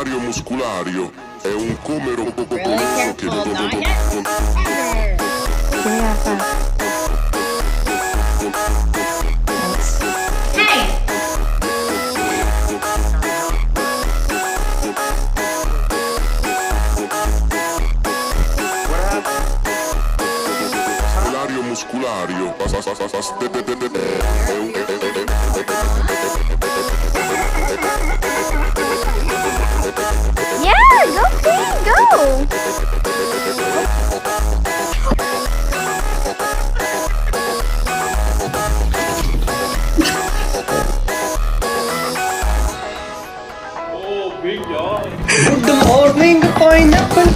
L'arario musculario è un comero Really che careful, not yet. Ever. Kaya pa. Hey! l'arario musculario è un Yeah, go King, go! Good morning, pineapple.